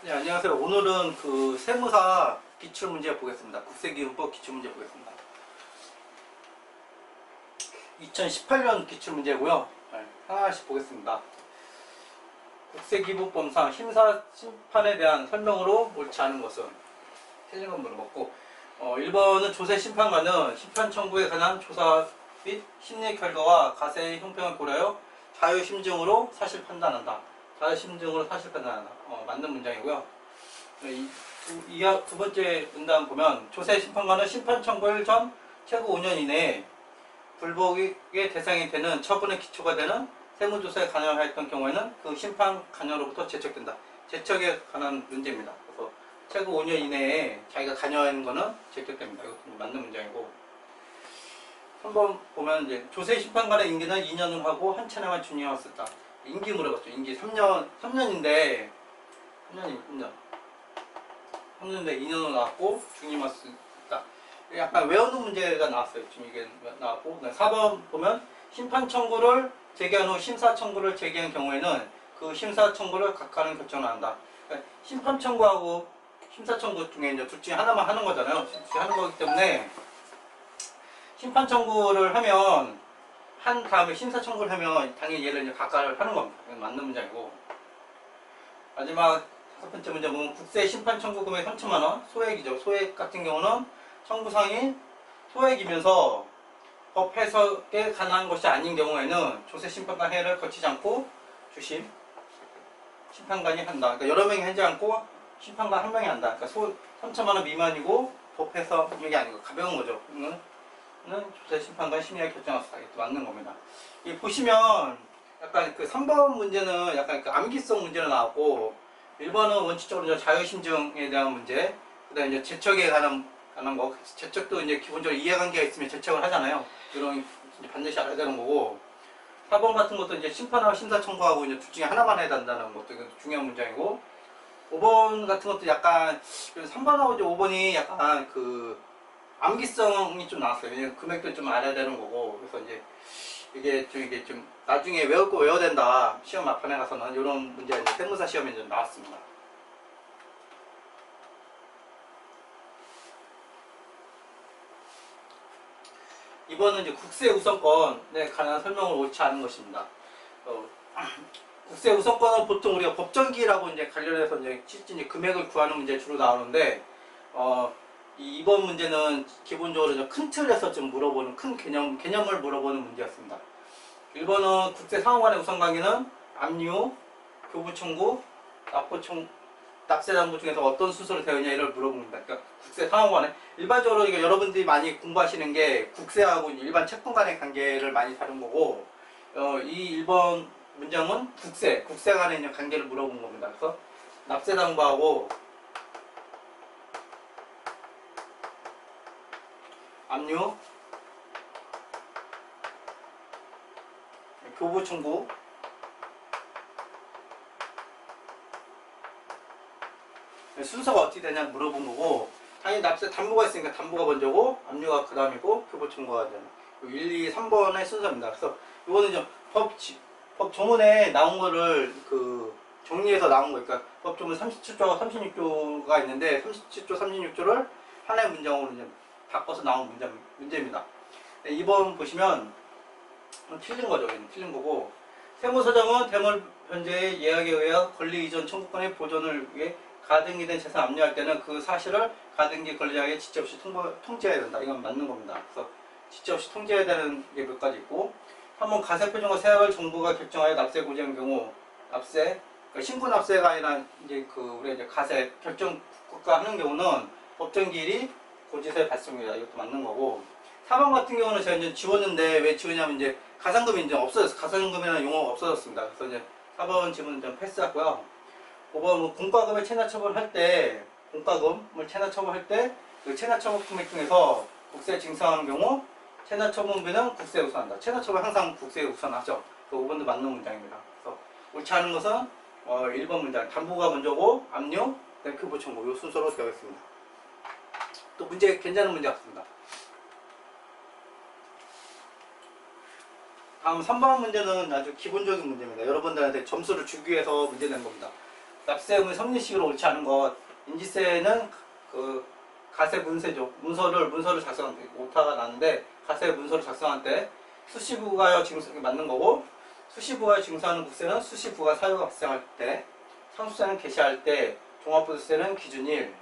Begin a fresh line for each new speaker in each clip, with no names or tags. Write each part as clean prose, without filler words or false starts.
네, 안녕하세요. 오늘은 그 세무사 기출문제 보겠습니다. 국세기준법 기출문제 보겠습니다. 2018년 기출문제고요. 네, 하나씩 보겠습니다. 국세기준법상 심사 심판에 대한 설명으로 옳지 않은 것은 틀린 건 물어봤고 1번은 조세심판관은 심판 청구에 관한 조사 및 심리 결과와 가세의 형평을 고려하여 자유심증으로 사실 판단한다. 자유심증으로 사실 판단한다. 맞는 문장이고요. 두 번째 문단 보면 조세심판관은 심판 청구일 전 최고 5년 이내에 불복의 대상이 되는 처분의 기초가 되는 세무조사에 관여하였던 경우에는 그 심판 관여로부터 제척된다. 제척에 관한 문제입니다. 그래서 최고 5년 이내에 자기가 관여하는 거는 제척됩니다. 이것도 맞는 문장이고 3번 보면 이제 조세심판관의 임기는 2년을 하고 한 차례만 준임하였었다. 임기 물어봤죠. 임기 3년인데 3년인데 2년으로 나왔고 중임했습니다. 약간 외우는 문제가 나왔어요. 지금 이게 나왔고 4번 보면 심판 청구를 제기한 후 심사 청구를 제기한 경우에는 그 심사 청구를 각하는 결정을 한다. 그러니까 심판 청구하고 심사 청구 중에 이제 둘 중에 하나만 하는 거잖아요. 둘 중에 하는 거기 때문에 심판 청구를 하면 한 다음에 심사 청구를 하면 당연히 얘를 이제 각하를 하는 겁니다. 이건 맞는 문장이고 마지막 5번째 문제 보면 국세 심판 청구 금액 3천만 원 소액이죠. 소액 같은 경우는 청구상이 소액이면서 법 해석에 관한 것이 아닌 경우에는 조세 심판관 회의를 거치지 않고 주심 심판관이 한다. 그러니까 여러 명이 하지 않고 심판관 한 명이 한다. 그러니까 3천만 원 미만이고 법 해석이 아니고 가벼운 거죠. 이거는 조세 심판관 심의에 결정하셨다. 이것도 맞는 겁니다. 이 보시면 약간 그 3번 문제는 약간 그 암기성 문제로 나왔고 1번은 원칙적으로 자유심증에 대한 문제, 그 다음에 이제 제척에 관한 거, 제척도 이제 기본적으로 이해관계가 있으면 제척을 하잖아요. 이런 이제 반드시 알아야 되는 거고, 4번 같은 것도 이제 심판하고 심사 청구하고 이제 둘 중에 하나만 해야 된다는 것도 중요한 문장이고, 5번 같은 것도 약간 3번하고 이제 5번이 약간 그 암기성이 좀 나왔어요. 왜냐면 금액도 좀 알아야 되는 거고, 그래서 이제 이게 좀 나중에 외울 거 외워야 된다. 시험 막판에 가서는 이런 문제가 이제 세무사 시험에 좀 나왔습니다. 이번은 이제 국세 우선권에 관한 설명을 옳지 않은 것입니다. 국세 우선권은 보통 우리가 법정기라고 이제 관련해서 이제 금액을 구하는 문제 주로 나오는데, 이번 문제는 기본적으로 큰 틀에서 좀 물어보는 큰 개념을 물어보는 문제였습니다. 1번은 국세 상호간의 우선 관계는 압류, 교부 청구, 납세 당부 중에서 어떤 순서로 되어 있냐 이걸 물어봅니다. 그러니까 국세 상호간에 일반적으로 이거 여러분들이 많이 공부하시는 게 국세하고 일반 채권 간의 관계를 많이 다룬 거고, 이 1번 문장은 국세 간의 관계를 물어본 겁니다. 그래서 납세 당부하고 압류, 교부 청구, 순서가 어떻게 되냐 물어본 거고, 당연히 납세 담보가 있으니까 담보가 먼저고 압류가 그 다음이고 교부 청구가 되는 1, 2, 3번의 순서입니다. 그래서 이거는 좀 법 조문에 나온 거를 그 정리해서 나온 거. 그러니까 법 조문 37조, 36조가 있는데 37조, 36조를 하나의 문장으로 이제 바꿔서 나온 문제입니다. 2번 보시면 틀린 거죠. 틀린 거고, 세무서장은 대물 변제의 예약에 의해 권리 이전 청구권의 보존을 위해 가등기 된 재산 압류할 때는 그 사실을 가등기 권리자에게 지체 없이 통지해야 된다. 이건 맞는 겁니다. 그래서 지체 없이 통지해야 되는 게 몇 가지 있고, 한번 가세표준과 세액을 정부가 결정하여 납세 고지한 경우 납세, 그러니까 신고 납세가 아니라 이제 우리가 이제 가세 결정국가 하는 경우는 법정기일이 고지서에 받습니다. 이것도 맞는 거고, 4번 같은 경우는 제가 이제 지웠는데 왜 지웠냐면 이제 가산금이 이제 없어졌어요. 가산금이라는 용어가 없어졌습니다. 그래서 이제 4번 질문은 좀 패스하고요. 5번 공과금을 체납 처분할 때, 공과금을 체납 처분할 때 그 체납 처분 금액 중에서 국세 징수하는 경우 체납 처분비는 국세에 우선한다. 체납 처분 항상 국세에 우선하죠. 그 5번도 맞는 문장입니다. 그래서 옳지 않은 것은 1번 문장 담보가 먼저고 압류, 교부 청구 이 순서로 되어 있습니다. 또 문제 괜찮은 문제 같습니다. 다음 3번 문제는 아주 기본적인 문제입니다. 여러분들한테 점수를 주기 위해서 문제 낸 겁니다. 납세음의 성립식으로 옳지 않은 것. 인지세는 그 가세 문서죠. 문서를 작성할 때 오타가 나는데 가세 문서를 작성할 때 수시부가요 징수가 맞는 거고, 수시부가 징수하는 국세는 수시부가 사유가 발생할 때, 상수세는 개시할 때, 종합부동세는 기준일,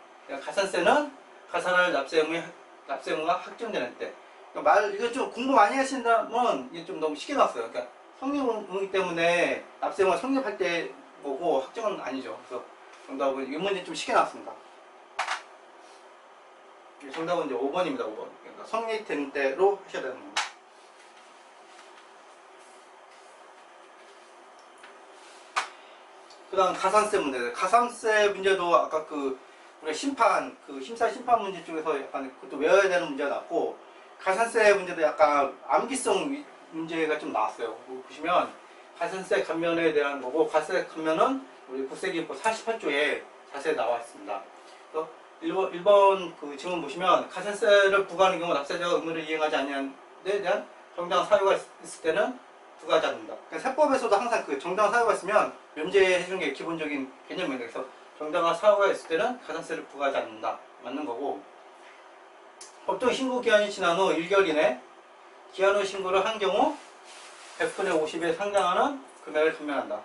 가산세는 가산할 납세의무가 확정되는 때. 그러니까 이거 좀 공부 많이 하신다면 이게 좀 너무 쉽게 나왔어요. 그러니까 성립이기 때문에 납세의무가 성립할 때 뭐고 확정은 아니죠. 그래서 정답은 이 문제 좀 쉽게 나왔습니다. 정답은 이제 5번입니다. 5번. 그러니까 성립된 때로 하셔야 되는 겁니다. 그 다음 가산세 문제. 가산세 문제도 아까 우리가 심사 심판 문제 쪽에서 약간 그것도 외워야 되는 문제가 나왔고, 가산세 문제도 약간 암기성 문제가 좀 나왔어요. 보시면 가산세 감면에 대한 거고, 가산세 감면은 우리 국세기입법 48조에 자세히 나와 있습니다. 그래서 1번 그 질문 보시면 가산세를 부과하는 경우 납세자가 의무를 이행하지 않는 데 대한 정당한 사유가 있을 때는 부과하지 않는다. 그러니까 세법에서도 항상 그 정당한 사유가 있으면 면제해 주는 게 기본적인 개념입니다. 그래서 정당한 사유가 있을 때는 가산세를 부과하지 않는다. 맞는 거고, 법정 신고 기한이 지난 후 1개월 이내 기한 후 신고를 한 경우 100분의 50에 상당하는 금액을 감면한다.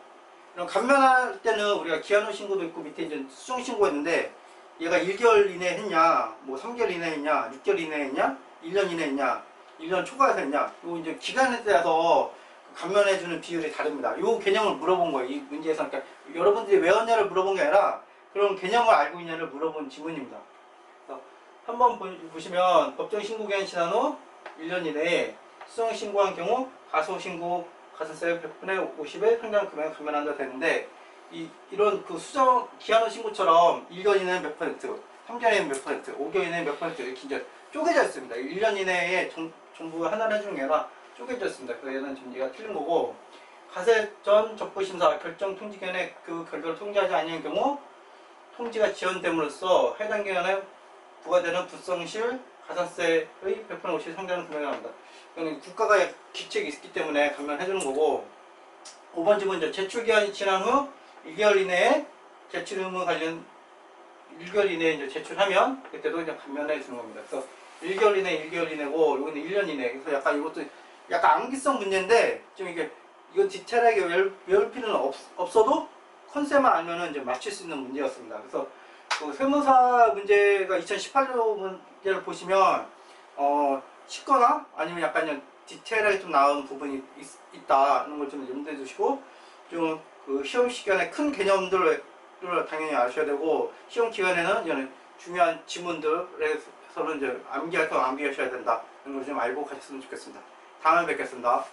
그럼 감면할 때는 우리가 기한 후 신고도 있고 밑에 이제 수정 신고했는데, 얘가 1개월 이내 했냐, 뭐 3개월 이내 했냐, 6개월 이내 했냐, 1년 이내 했냐, 1년 초과해서 했냐, 요 이제 기간에 따라서 감면해주는 비율이 다릅니다. 이 개념을 물어본 거예요. 이 문제에서. 그러니까 여러분들이 외웠냐를 물어본 게 아니라 그런 개념을 알고 있냐를 물어본 질문입니다. 한번 보시면 법정 신고 기한이 지난 후 1년 이내에 수정 신고한 경우 가소신고 가산세 100분의 50에 상당 금액을 감면한다 되는데, 이런 그 수정 기한 후 신고처럼 1년 이내는 몇 퍼센트, 3개월 이내는 몇 퍼센트, 5개월 이내는 몇 퍼센트 이렇게 이제 쪼개져 있습니다. 1년 이내에 정부 하나를 해주는 게 아니라 쪼개져 있습니다. 그래서 얘는 지금 얘가 틀린 거고, 가세 전 적부심사 결정 통지 기간에 그 결과를 통지하지 아니한 경우 통지가 지연됨으로써 해당 기간에 부과되는 불성실 가산세의 100분의 50 상당한 금액이 나옵니다. 이거는 국가가 기책이 있기 때문에 감면해주는 거고, 5번 질문 이제 제출 기한이 지난 후 1개월 이내에 제출 의무 관련 1개월 이내에 이제 제출하면 그때도 그냥 감면해 주는 겁니다. 그래서 1개월 이내 1개월 이내고 이거는 1년 이내. 그래서 약간 이것도 약간 암기성 문제인데 좀 이건 디테일하게 외울 필요는 없어도 컨셉만 알면은 이제 맞출 수 있는 문제였습니다. 그래서 그 세무사 문제가 2018년 문제를 보시면 쉽거나 아니면 약간 디테일하게 좀 나온 부분이 있다는 걸 좀 염두에 두시고, 좀 그 시험 시간에 큰 개념들을 당연히 아셔야 되고, 시험 기간에는 중요한 지문들에서는 이제 암기할 거 암기하셔야 된다. 이런 걸 좀 알고 가셨으면 좋겠습니다. 다음에 뵙겠습니다.